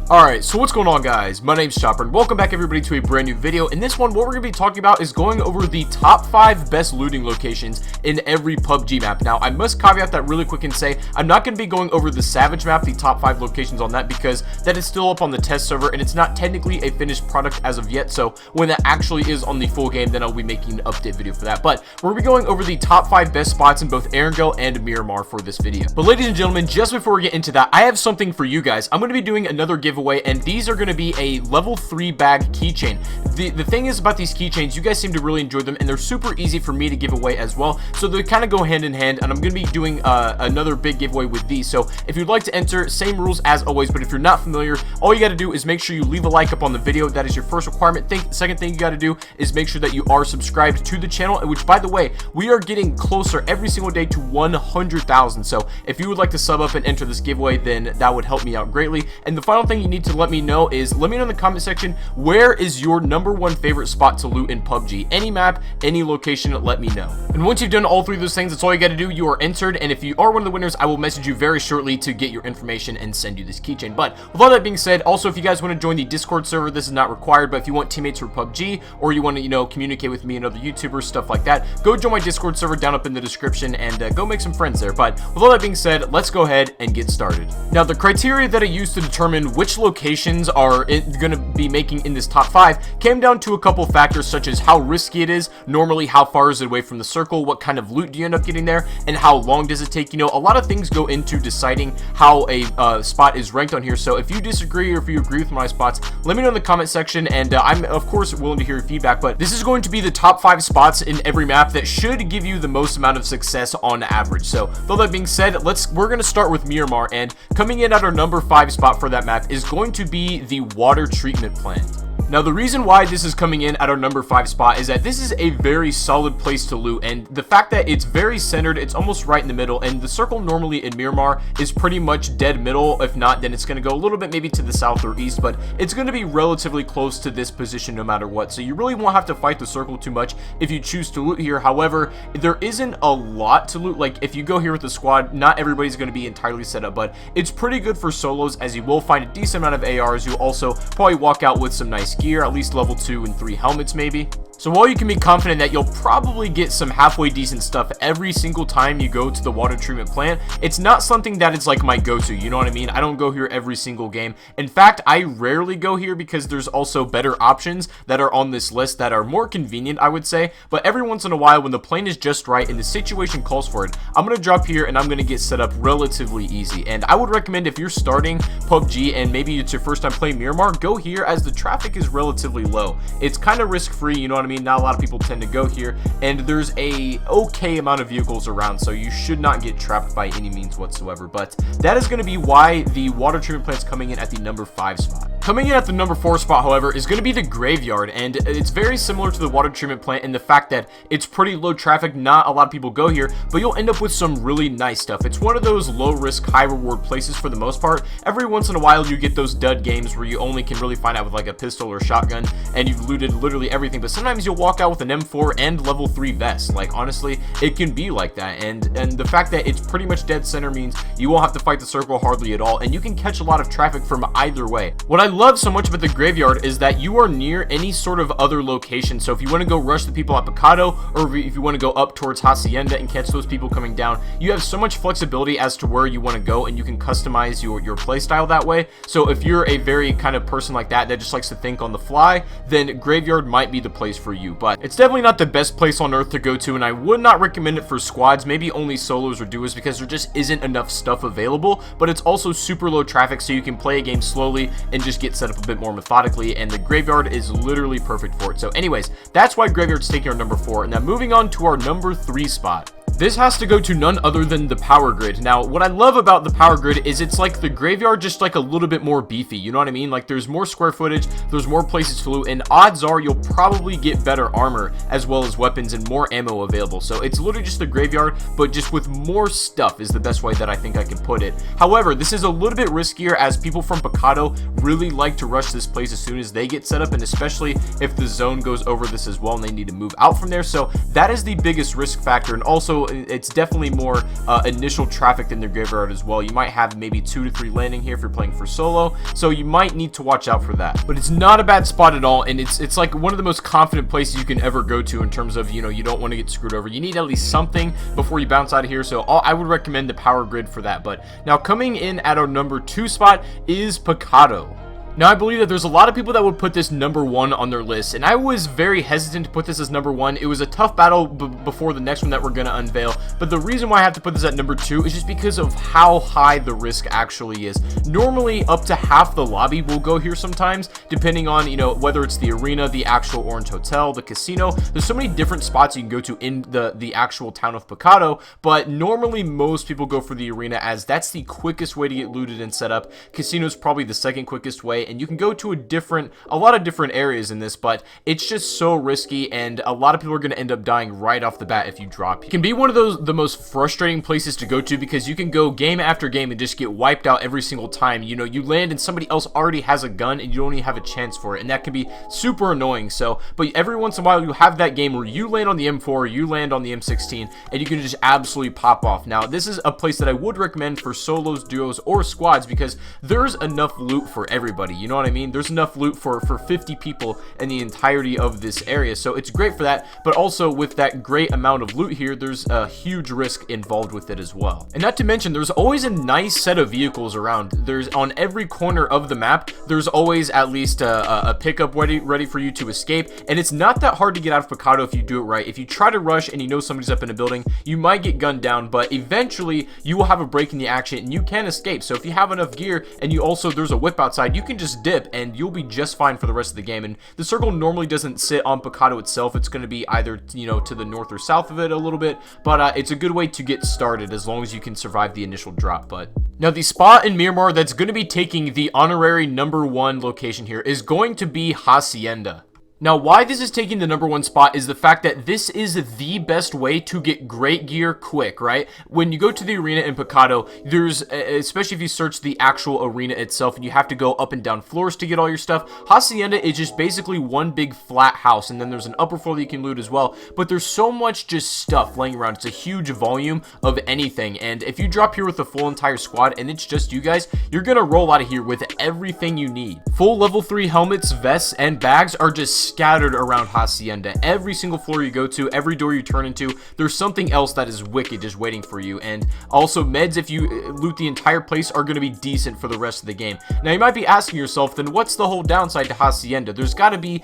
Alright, so what's going on, guys? My name's Chopper, and welcome back everybody to a brand new video. In this one, what we're going to be talking about is going over the top 5 best looting locations in every PUBG map. Now, I must caveat that really quick and say, I'm not going to be going over the Savage map, the top 5 locations on that, because that is still up on the test server, and it's not technically a finished product as of yet, so when that actually is on the full game, then I'll be making an update video for that. But we're going to be going over the top 5 best spots in both Erangel and Miramar for this video. But ladies and gentlemen, just before we get into that, I have something for you guys. I'm going to be doing another giveaway, and these are going to be a level 3 bag keychain. The thing is about these keychains, you guys seem to really enjoy them, and they're super easy for me to give away as well, so they kind of go hand in hand, and I'm going to be doing another big giveaway with these. So if you'd like to enter, same rules as always, but if you're not familiar, all you got to do is make sure you leave a like up on the video. That is your first requirement. Second thing you got to do is make sure that you are subscribed to the channel, which, by the way, we are getting closer every single day to 100,000. So if you would like to sub up and enter this giveaway, then that would help me out greatly. And the final thing you need to let me know is, let me know in the comment section, where is your #1 favorite spot to loot in PUBG? Any map, any location, let me know. And once you've done all 3 of those things, that's all you got to do. You are entered, and if you are one of the winners, I will message you very shortly to get your information and send you this keychain. But with all that being said, also, if you guys want to join the Discord server, this is not required, but if you want teammates for PUBG, or you want to, communicate with me and other YouTubers, stuff like that, go join my Discord server down up in the description, and go make some friends there. But with all that being said, let's go ahead and get started. Now, the criteria that I use to determine which locations are going to be making in this top 5 came down to a couple factors, such as how risky it is, normally how far is it away from the circle, what kind of loot do you end up getting there, and how long does it take. A lot of things go into deciding how a spot is ranked on here. So if you disagree or if you agree with my spots, let me know in the comment section, and I'm of course willing to hear your feedback. But this is going to be the top 5 spots in every map that should give you the most amount of success on average. So with all that being said, we're going to start with Miramar, and coming in at our #5 spot for that map is going to be the water treatment plant. Now, the reason why this is coming in at our #5 spot is that this is a very solid place to loot, and the fact that it's very centered, it's almost right in the middle, and the circle normally in Miramar is pretty much dead middle. If not, then it's going to go a little bit maybe to the south or east, but it's going to be relatively close to this position no matter what, so you really won't have to fight the circle too much if you choose to loot here. However, there isn't a lot to loot. Like, if you go here with the squad, not everybody's going to be entirely set up, but it's pretty good for solos, as you will find a decent amount of ARs. You'll also probably walk out with some nice gear, at least level 2 and 3 helmets maybe. So while you can be confident that you'll probably get some halfway decent stuff every single time you go to the water treatment plant, it's not something that is like my go-to, you know what I mean? I don't go here every single game. In fact, I rarely go here because there's also better options that are on this list that are more convenient, I would say. But every once in a while, when the plane is just right and the situation calls for it, I'm going to drop here and I'm going to get set up relatively easy. And I would recommend, if you're starting PUBG and maybe it's your first time playing Miramar, go here, as the traffic is relatively low. It's kind of risk-free, you know what I mean? Not a lot of people tend to go here, and there's a okay amount of vehicles around, so you should not get trapped by any means whatsoever. But that is going to be why the water treatment plant's coming in at the #5 spot. Coming in at the #4 spot, however, is going to be the graveyard, and it's very similar to the water treatment plant in the fact that it's pretty low traffic. Not a lot of people go here, but you'll end up with some really nice stuff. It's one of those low risk, high reward places for the most part. Every once in a while, you get those dud games where you only can really find out with like a pistol or shotgun, and you've looted literally everything, but sometimes you'll walk out with an M4 and level 3 vest. Like, honestly, it can be like that, and the fact that it's pretty much dead center means you won't have to fight the circle hardly at all, and you can catch a lot of traffic from either way. What I love so much about the graveyard is that you are near any sort of other location. So if you want to go rush the people at Pecado, or if you want to go up towards Hacienda and catch those people coming down, you have so much flexibility as to where you want to go, and you can customize your play style that way. So if you're a very kind of person like that just likes to think on the fly, then graveyard might be the place for you. But it's definitely not the best place on earth to go to, and I would not recommend it for squads, maybe only solos or duos, because there just isn't enough stuff available. But it's also super low traffic, so you can play a game slowly and just get set up a bit more methodically, and the graveyard is literally perfect for it. So anyways, that's why graveyard's taking our #4. And now moving on to our #3 spot. This has to go to none other than the power grid. Now, what I love about the power grid is it's like the graveyard, just like a little bit more beefy, you know what I mean? Like, there's more square footage, there's more places to loot, and odds are you'll probably get better armor as well as weapons and more ammo available. So it's literally just the graveyard, but just with more stuff is the best way that I think I can put it. However, this is a little bit riskier, as people from Pecado really like to rush this place as soon as they get set up, and especially if the zone goes over this as well and they need to move out from there. So that is the biggest risk factor. And also, it's definitely more initial traffic than the graveyard as well. You might have maybe 2 to 3 landing here if you're playing for solo, so you might need to watch out for that. But it's not a bad spot at all, and it's like one of the most confident places you can ever go to in terms of, you know, you don't want to get screwed over. You need at least something before you bounce out of here, so I would recommend the power grid for that. But now coming in at our number 2 spot is Pecado. Now, I believe that there's a lot of people that would put this number 1 on their list, and I was very hesitant to put this as number 1. It was a tough battle before the next one that we're going to unveil, but the reason why I have to put this at number 2 is just because of how high the risk actually is. Normally, up to half the lobby will go here sometimes, depending on, you know, whether it's the arena, the actual Orange Hotel, the casino. There's so many different spots you can go to in the actual town of Pecado, but normally most people go for the arena as that's the quickest way to get looted and set up. Casino is probably the second quickest way, and you can go to a lot of different areas in this, but it's just so risky, and a lot of people are going to end up dying right off the bat if you drop. It can be one of the most frustrating places to go to, because you can go game after game and just get wiped out every single time. You know, you land and somebody else already has a gun and you don't even have a chance for it, and that can be super annoying. So, but every once in a while you have that game where you land on the M4 or you land on the M16 and you can just absolutely pop off. Now, this is a place that I would recommend for solos, duos, or squads, because there's enough loot for everybody. You know what I mean? There's enough loot for 50 people in the entirety of this area, so it's great for that. But also, with that great amount of loot here, there's a huge risk involved with it as well. And not to mention, there's always a nice set of vehicles around. There's on every corner of the map, there's always at least a pickup ready for you to escape, and it's not that hard to get out of Pecado if you do it right. If you try to rush and you know somebody's up in a building, you might get gunned down, but eventually you will have a break in the action and you can escape. So if you have enough gear and you also, there's a whip outside, you can just dip and you'll be just fine for the rest of the game. And the circle normally doesn't sit on Pecado itself. It's going to be either, you know, to the north or south of it a little bit, but it's a good way to get started as long as you can survive the initial drop. But now the spot in Miramar that's going to be taking the honorary number 1 location here is going to be Hacienda. Now, why this is taking the number 1 spot is the fact that this is the best way to get great gear quick, right? When you go to the arena in Pecado, there's, especially if you search the actual arena itself and you have to go up and down floors to get all your stuff, Hacienda is just basically one big flat house, and then there's an upper floor that you can loot as well, but there's so much just stuff laying around. It's a huge volume of anything, and if you drop here with a full entire squad and it's just you guys, you're gonna roll out of here with everything you need. Full level 3 helmets, vests, and bags are just scattered around Hacienda. Every single floor you go to, every door you turn into, there's something else that is wicked just waiting for you. And also meds, if you loot the entire place, are going to be decent for the rest of the game. Now you might be asking yourself, then what's the whole downside to Hacienda? There's got to be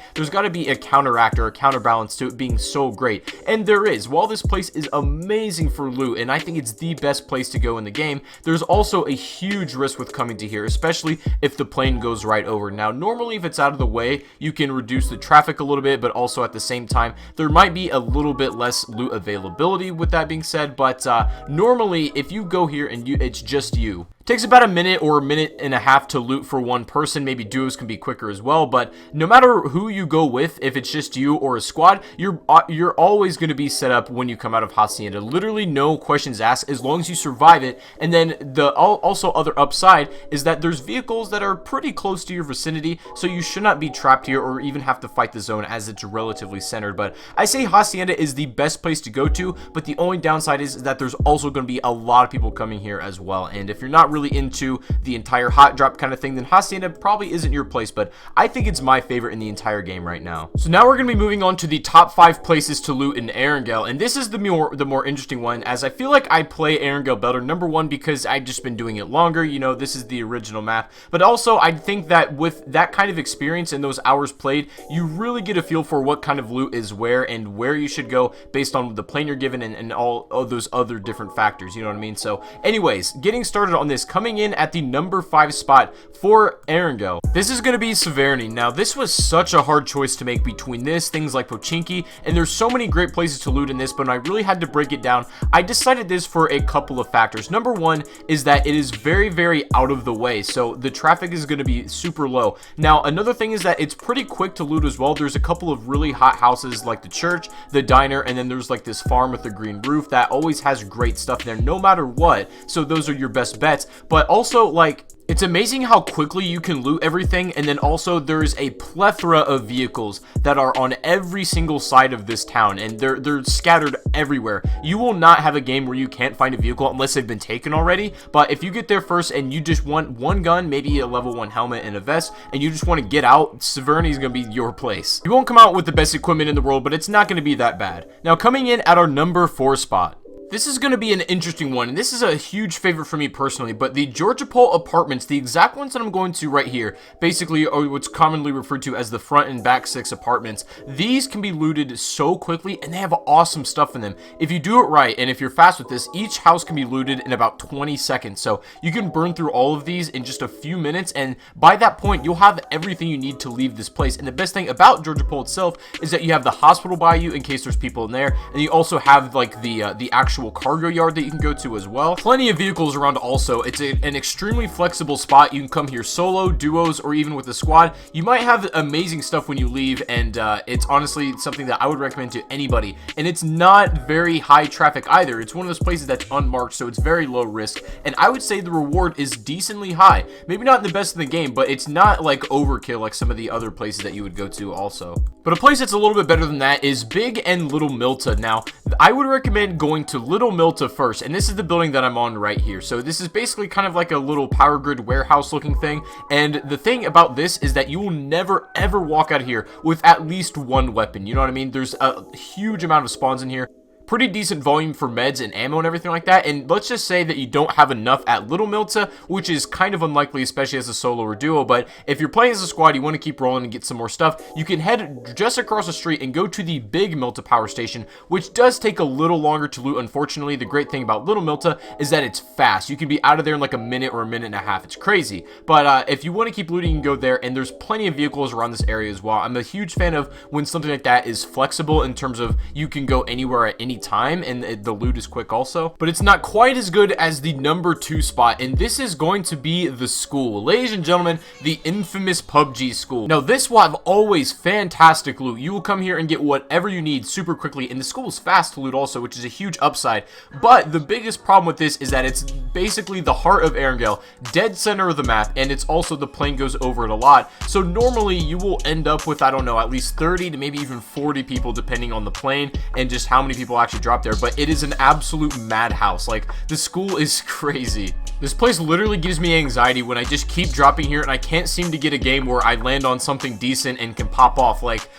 a counteract or a counterbalance to it being so great, and there is. While this place is amazing for loot, and I think it's the best place to go in the game, there's also a huge risk with coming to here, especially if the plane goes right over. Now normally if it's out of the way, you can reduce the traffic a little bit, but also at the same time there might be a little bit less loot availability with that being said. But normally if you go here and it's just you, it takes about a minute or a minute and a half to loot for one person. Maybe duos can be quicker as well, but no matter who you go with, if it's just you or a squad, you're always going to be set up when you come out of Hacienda. Literally no questions asked as long as you survive it. And then the also other upside is that there's vehicles that are pretty close to your vicinity, so you should not be trapped here or even have to fight the zone as it's relatively centered. But I say Hacienda is the best place to go to, but the only downside is that there's also going to be a lot of people coming here as well. And if you're not really into the entire hot drop kind of thing, then Hacienda probably isn't your place, but I think it's my favorite in the entire game right now. So now we're going to be moving on to the top 5 places to loot in Erangel, and this is the more interesting one, as I feel like I play Erangel better. Number 1, because I've just been doing it longer, you know, this is the original map, but also I think that with that kind of experience and those hours played, you really get a feel for what kind of loot is where and where you should go based on the plane you're given and all of those other different factors, you know what I mean? So anyways, getting started on this, coming in at the number 5 spot for Erangel, this is going to be Severny. Now this was such a hard choice to make between this, things like Pochinki, and there's so many great places to loot in this, but when I really had to break it down, I decided this for a couple of factors. Number 1 is that it is very, very out of the way, so the traffic is going to be super low. Now another thing is that it's pretty quick to loot as well. There's a couple of really hot houses like the church, the diner, and then there's like this farm with a green roof that always has great stuff there no matter what, so those are your best bets. But also, like, It's amazing how quickly you can loot everything, and then also there's a plethora of vehicles that are on every single side of this town, and they're scattered everywhere. You will not have a game where you can't find a vehicle unless they've been taken already, but if you get there first and you just want one gun, maybe a level 1 helmet and a vest, and you just want to get out, Severny is going to be your place. You won't come out with the best equipment in the world, but it's not going to be that bad. Now, coming in at our number 4 spot. This is going to be an interesting one, and this is a huge favorite for me personally, but the Georgopol Apartments, the exact ones that I'm going to right here, basically are what's commonly referred to as the front and back 6 apartments. These can be looted so quickly, and they have awesome stuff in them. If you do it right, and if you're fast with this, each house can be looted in about 20 seconds, so you can burn through all of these in just a few minutes, and by that point, you'll have everything you need to leave this place. And the best thing about Georgopol itself is that you have the hospital by you in case there's people in there, and you also have like the actual cargo yard that you can go to as well. Plenty of vehicles around also. It's an extremely flexible spot. You can come here solo, duos, or even with a squad. You might have amazing stuff when you leave, and it's honestly something that I would recommend to anybody. And it's not very high traffic either. It's one of those places that's unmarked, so it's very low risk, and I would say the reward is decently high. Maybe not the best in the game, but it's not like overkill like some of the other places that you would go to also. But a place that's a little bit better than that is Big and Little Mylta. Now, I would recommend going to Little Mylta first, and this is the building that I'm on right here. So this is basically kind of like a little power grid warehouse looking thing, and the thing about this is that you will never ever walk out of here with at least one weapon. You know what I mean? There's a huge amount of spawns in here. Pretty decent volume for meds and ammo and everything like that, and let's just say that you don't have enough at Little Mylta, which is kind of unlikely, especially as a solo or duo. But if you're playing as a squad, you want to keep rolling and get some more stuff, you can head just across the street and go to the Big Mylta power station, which does take a little longer to loot. Unfortunately, the great thing about Little Mylta is that it's fast. You can be out of there in like a minute or a minute and a half. It's crazy. But if you want to keep looting, you can go there, and there's plenty of vehicles around this area as well. I'm a huge fan of when something like that is flexible in terms of you can go anywhere at any time, and the loot is quick also. But it's not quite as good as the number 2 spot, and this is going to be the school. Ladies and gentlemen, the infamous PUBG school. Now, this will have always fantastic loot. You will come here and get whatever you need super quickly, and the school is fast to loot also, which is a huge upside. But the biggest problem with this is that it's basically the heart of Erangel, dead center of the map, and it's also the plane goes over it a lot. So normally you will end up with, I don't know, at least 30 to maybe even 40 people depending on the plane and just how many people actually drop there. But it is an absolute madhouse. Like, the school is crazy. This place literally gives me anxiety when I just keep dropping here and I can't seem to get a game where I land on something decent and can pop off. Like,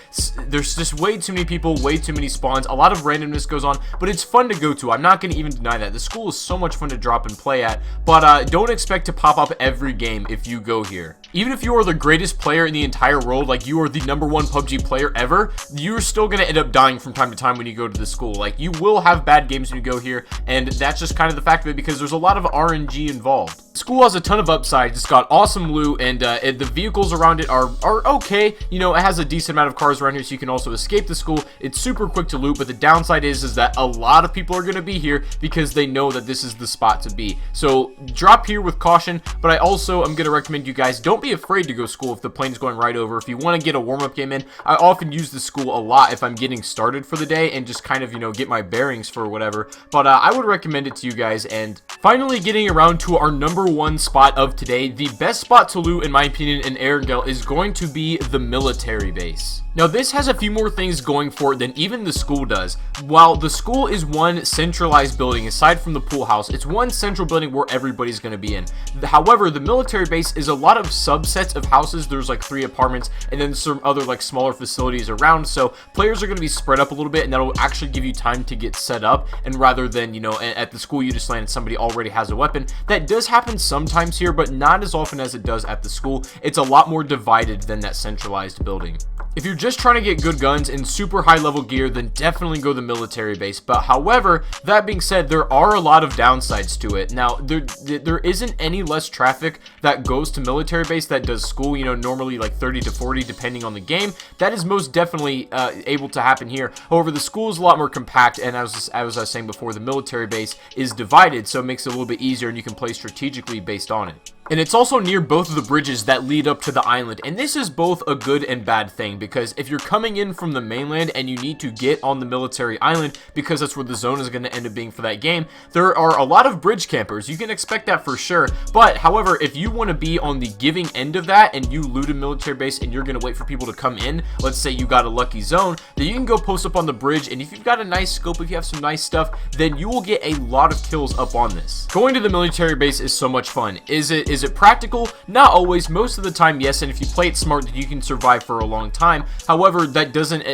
there's just way too many people, way too many spawns, a lot of randomness goes on, but it's fun to go to. I'm not going to even deny that. The school is so much fun to drop and play at, but don't expect to pop up every game if you go here. Even if you are the greatest player in the entire world, like you are the #1 PUBG player ever, you're still going to end up dying from time to time when you go to the school. Like, you will have bad games when you go here, and that's just kind of the fact of it because there's a lot of RNG involved. School has a ton of upsides. It's got awesome loot, and the vehicles around it are okay. You know, it has a decent amount of cars around here, so you can also escape the school. It's super quick to loot, but the downside is that a lot of people are going to be here because they know that this is the spot to be. So drop here with caution, but I also am going to recommend you guys don't be afraid to go school if the plane is going right over. If you want to get a warm-up game in, I often use the school a lot if I'm getting started for the day and just kind of, you know, get my bearings for whatever. But I would recommend it to you guys. And finally, getting around to our #1 spot of today, the best spot to loot in my opinion in Erangel is going to be the military base. Now, this has a few more things going for it than even the school does. While the school is one centralized building, aside from the pool house, it's one central building where everybody's going to be in. However, the military base is a lot of subsets of houses. There's like 3 apartments and then some other like smaller facilities around, so players are going to be spread up a little bit, and that'll actually give you time to get set up. And rather than, you know, at the school you just land and somebody already has a weapon, that does happen sometimes here, but not as often as it does at the school. It's a lot more divided than that centralized building. If you're just trying to get good guns and super high level gear, then definitely go the military base. But however, that being said, there are a lot of downsides to it. Now, there isn't any less traffic that goes to military base that does school, you know, normally like 30 to 40 depending on the game. That is most definitely able to happen here. However, the school is a lot more compact, and as I was saying before, the military base is divided, so it makes it a little bit easier and you can play strategically based on it. And it's also near both of the bridges that lead up to the island. And this is both a good and bad thing, because if you're coming in from the mainland and you need to get on the military island, because that's where the zone is going to end up being for that game, there are a lot of bridge campers. You can expect that for sure. But however, if you want to be on the giving end of that and you loot a military base and you're going to wait for people to come in, let's say you got a lucky zone, then you can go post up on the bridge, and if you've got a nice scope, if you have some nice stuff, then you will get a lot of kills up on this. Going to the military base is so much fun. Is it practical? Not always. Most of the time, yes, and if you play it smart, you can survive for a long time. However, that doesn't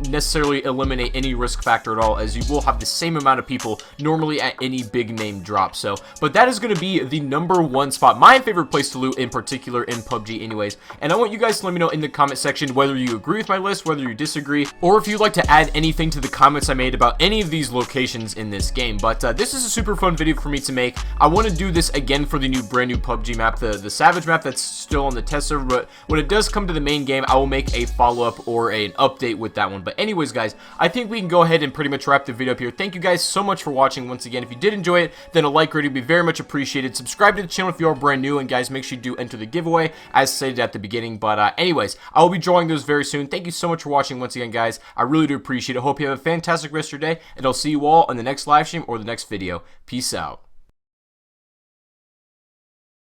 necessarily eliminate any risk factor at all, as you will have the same amount of people normally at any big name drop. So, but that is going to be the #1 spot, my favorite place to loot in particular in PUBG anyways. And I want you guys to let me know in the comment section whether you agree with my list, whether you disagree, or if you'd like to add anything to the comments I made about any of these locations in this game. But this is a super fun video for me to make. I want to do this again for the brand new PUBG map, the Savage map that's still on the test server, but when it does come to the main game, I will make a follow-up or an update with that one. But anyways, guys, I think we can go ahead and pretty much wrap the video up here. Thank you guys so much for watching once again. If you did enjoy it, then a like rating would be very much appreciated. Subscribe to the channel if you are brand new, and guys, make sure you do enter the giveaway as stated at the beginning. But anyways, I will be drawing those very soon. Thank you so much for watching once again, guys. I really do appreciate it. Hope you have a fantastic rest of your day, and I'll see you all in the next live stream or the next video. Peace out.